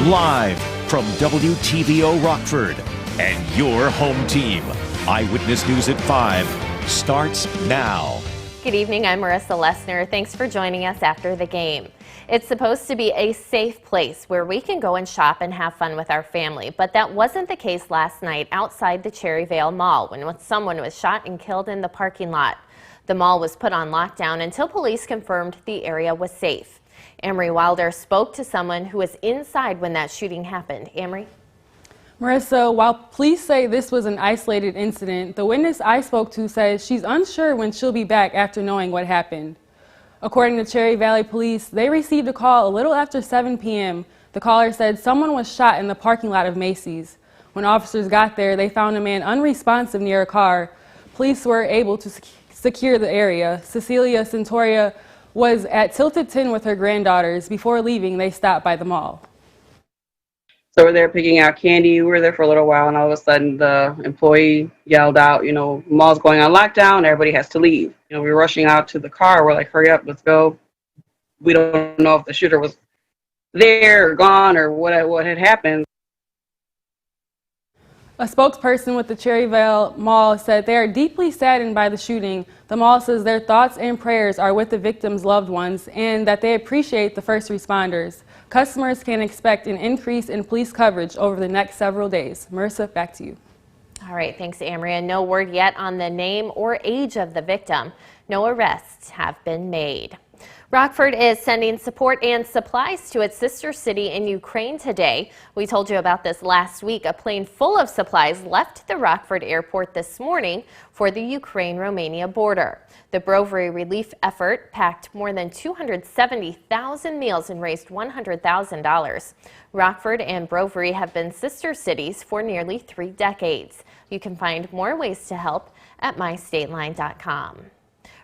Live from WTVO Rockford and your home team. Eyewitness News at 5 starts now. Good evening, I'm Marissa Lessner. Thanks for joining us after the game. It's supposed to be a safe place where we can go and shop and have fun with our family, but that wasn't the case last night outside the Cherryvale Mall when someone was shot and killed in the parking lot. The mall was put on lockdown until police confirmed the area was safe. Amory Wilder spoke to someone who was inside when that shooting happened. Amory? Marissa, while police say this was an isolated incident, the witness I spoke to says she's unsure when she'll be back after knowing what happened. According to Cherry Valley Police, they received a call a little after 7 p.m. The caller said someone was shot in the parking lot of Macy's. When officers got there, they found a man unresponsive near a car. Police were able to secure the area. Cecilia Centoria was at Tilted Tin with her granddaughters. Before leaving, they stopped by the mall. So we're there picking out candy. We were there for a little while, and all of a sudden the employee yelled out, mall's going on lockdown, everybody has to leave. We were rushing out to the car. We're like, hurry up, let's go. We don't know if the shooter was there or gone or what had happened. A spokesperson with the Cherryvale Mall said they are deeply saddened by the shooting. The mall says their thoughts and prayers are with the victims' loved ones and that they appreciate the first responders. Customers can expect an increase in police coverage over the next several days. Marissa, back to you. All right, thanks, Amory. And no word yet on the name or age of the victim. No arrests have been made. Rockford is sending support and supplies to its sister city in Ukraine today. We told you about this last week. A plane full of supplies left the Rockford airport this morning for the Ukraine-Romania border. The Brovary relief effort packed more than 270,000 meals and raised $100,000. Rockford and Brovary have been sister cities for nearly 3 decades. You can find more ways to help at mystateline.com.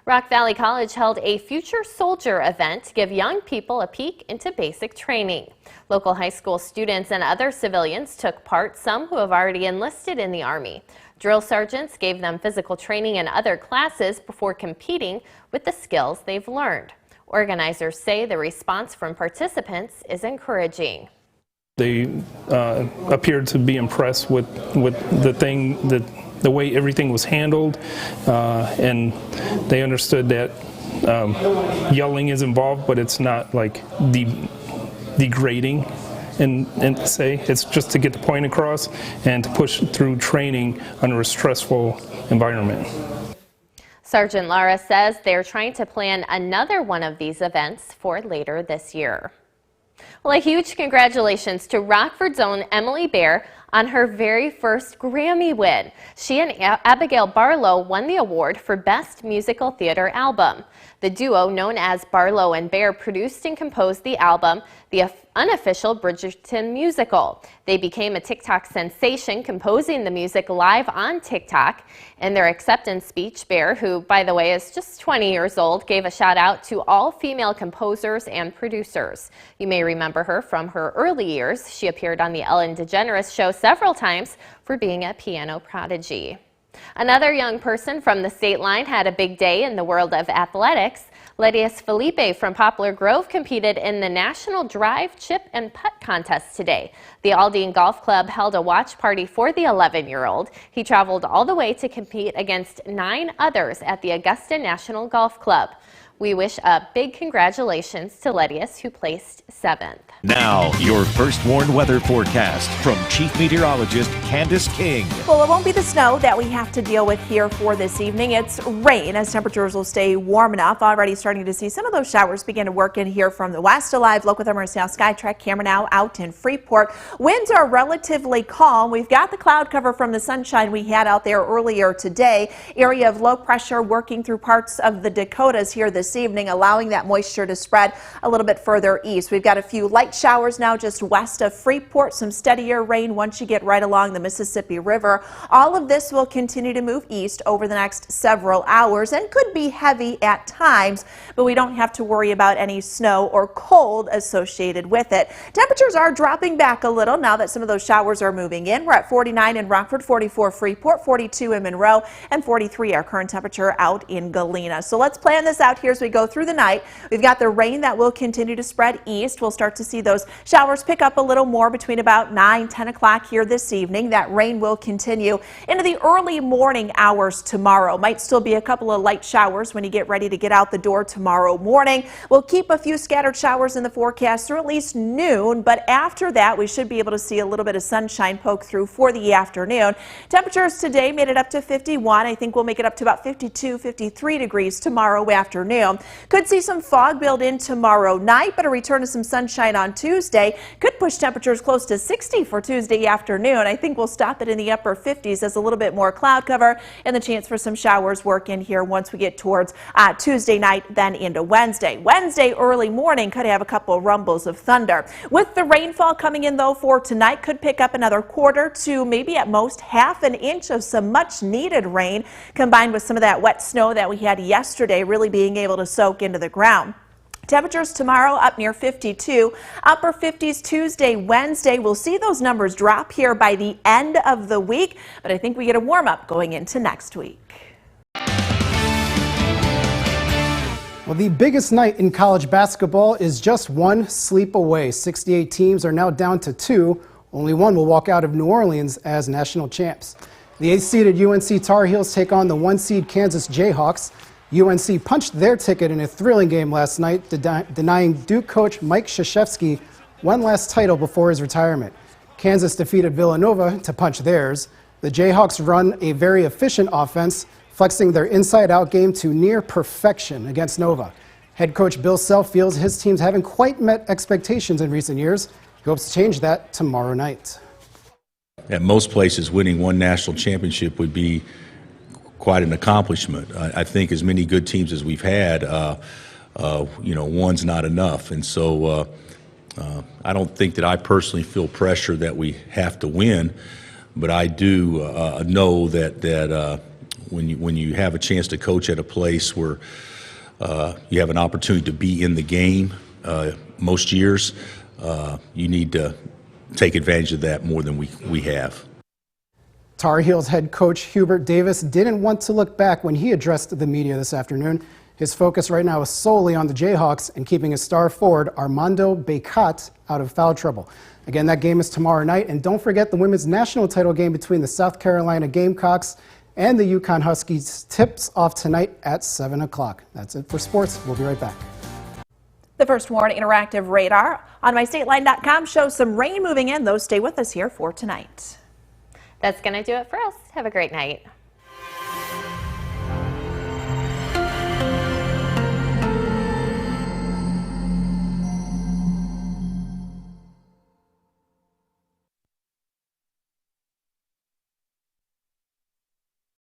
Rock Valley College held a Future Soldier event to give young people a peek into basic training. Local high school students and other civilians took part, some who have already enlisted in the Army. Drill sergeants gave them physical training and other classes before competing with the skills they've learned. Organizers say the response from participants is encouraging. They appeared to be impressed with the way everything was handled, and they understood that yelling is involved, but it's not like degrading. And say it's just to get the point across and to push through training under a stressful environment. Sergeant Lara says they're trying to plan another one of these events for later this year. Well, a huge congratulations to Rockford's own Emily Bear on her very first Grammy win. She and Abigail Barlow won the award for Best Musical Theater Album. The duo, known as Barlow and Bear, produced and composed the album, the unofficial Bridgerton musical. They became a TikTok sensation, composing the music live on TikTok. In their acceptance speech, Bear, who, by the way, is just 20 years old, gave a shout out to all female composers and producers. You may remember her from her early years. She appeared on the Ellen DeGeneres show several times for being a piano prodigy. Another young person from the state line had a big day in the world of athletics. Lydia Felipe from Poplar Grove competed in the National Drive, Chip, and Putt contest today. The Aldine Golf Club held a watch party for the 11-year-old. He traveled all the way to compete against 9 others at the Augusta National Golf Club. We wish a big congratulations to Lydius, who placed 7th. Now, your first warned weather forecast from Chief Meteorologist Candace King. Well, it won't be the snow that we have to deal with here for this evening. It's rain as temperatures will stay warm enough. Already starting to see some of those showers begin to work in here from the west. Alive, local thermal now Skytrack camera now out in Freeport. Winds are relatively calm. We've got the cloud cover from the sunshine we had out there earlier today. Area of low pressure working through parts of the Dakotas here this evening, allowing that moisture to spread a little bit further east. We've got a few light showers now just west of Freeport, some steadier rain once you get right along the Mississippi River. All of this will continue to move east over the next several hours and could be heavy at times, but we don't have to worry about any snow or cold associated with it. Temperatures are dropping back a little now that some of those showers are moving in. We're at 49 in Rockford, 44 Freeport, 42 in Monroe, and 43 our current temperature out in Galena. So let's plan this out here as we go through the night. We've got the rain that will continue to spread east. We'll start to see those showers pick up a little more between about 9, 10 o'clock here this evening. That rain will continue into the early morning hours tomorrow. Might still be a couple of light showers when you get ready to get out the door tomorrow morning. We'll keep a few scattered showers in the forecast through at least noon, but after that we should be able to see a little bit of sunshine poke through for the afternoon. Temperatures today made it up to 51. I think we'll make it up to about 52, 53 degrees tomorrow afternoon. Could see some fog build in tomorrow night, but a return to some sunshine on Tuesday could push temperatures close to 60 for Tuesday afternoon. I think we'll stop it in the upper 50s as a little bit more cloud cover and the chance for some showers work in here once we get towards Tuesday night, then into Wednesday. Wednesday early morning could have a couple rumbles of thunder. With the rainfall coming in though for tonight, could pick up another quarter to maybe at most half an inch of some much needed rain, combined with some of that wet snow that we had yesterday really being able to soak into the ground. Temperatures tomorrow up near 52, upper 50s Tuesday, Wednesday. We'll see those numbers drop here by the end of the week, but I think we get a warm up going into next week. Well, the biggest night in college basketball is just one sleep away. 68 teams are now down to 2. Only one will walk out of New Orleans as national champs. The 8th-seeded UNC Tar Heels take on the 1-seed Kansas Jayhawks. UNC punched their ticket in a thrilling game last night, denying Duke coach Mike Krzyzewski one last title before his retirement. Kansas defeated Villanova to punch theirs. The Jayhawks run a very efficient offense, flexing their inside-out game to near perfection against Nova. Head coach Bill Self feels his teams haven't quite met expectations in recent years. He hopes to change that tomorrow night. At most places, winning one national championship would be quite an accomplishment. I think as many good teams as we've had, one's not enough. And so I don't think that I personally feel pressure that we have to win, but I do know that when you have a chance to coach at a place where you have an opportunity to be in the game most years, you need to take advantage of that more than we have. Tar Heels head coach Hubert Davis didn't want to look back when he addressed the media this afternoon. His focus right now is solely on the Jayhawks and keeping his star forward Armando Bacot out of foul trouble. Again, that game is tomorrow night, and don't forget the women's national title game between the South Carolina Gamecocks and the UConn Huskies tips off tonight at 7 o'clock. That's it for sports. We'll be right back. The First Warn Interactive Radar on MyStateline.com shows some rain moving in, though stay with us here for tonight. That's going to do it for us. Have a great night.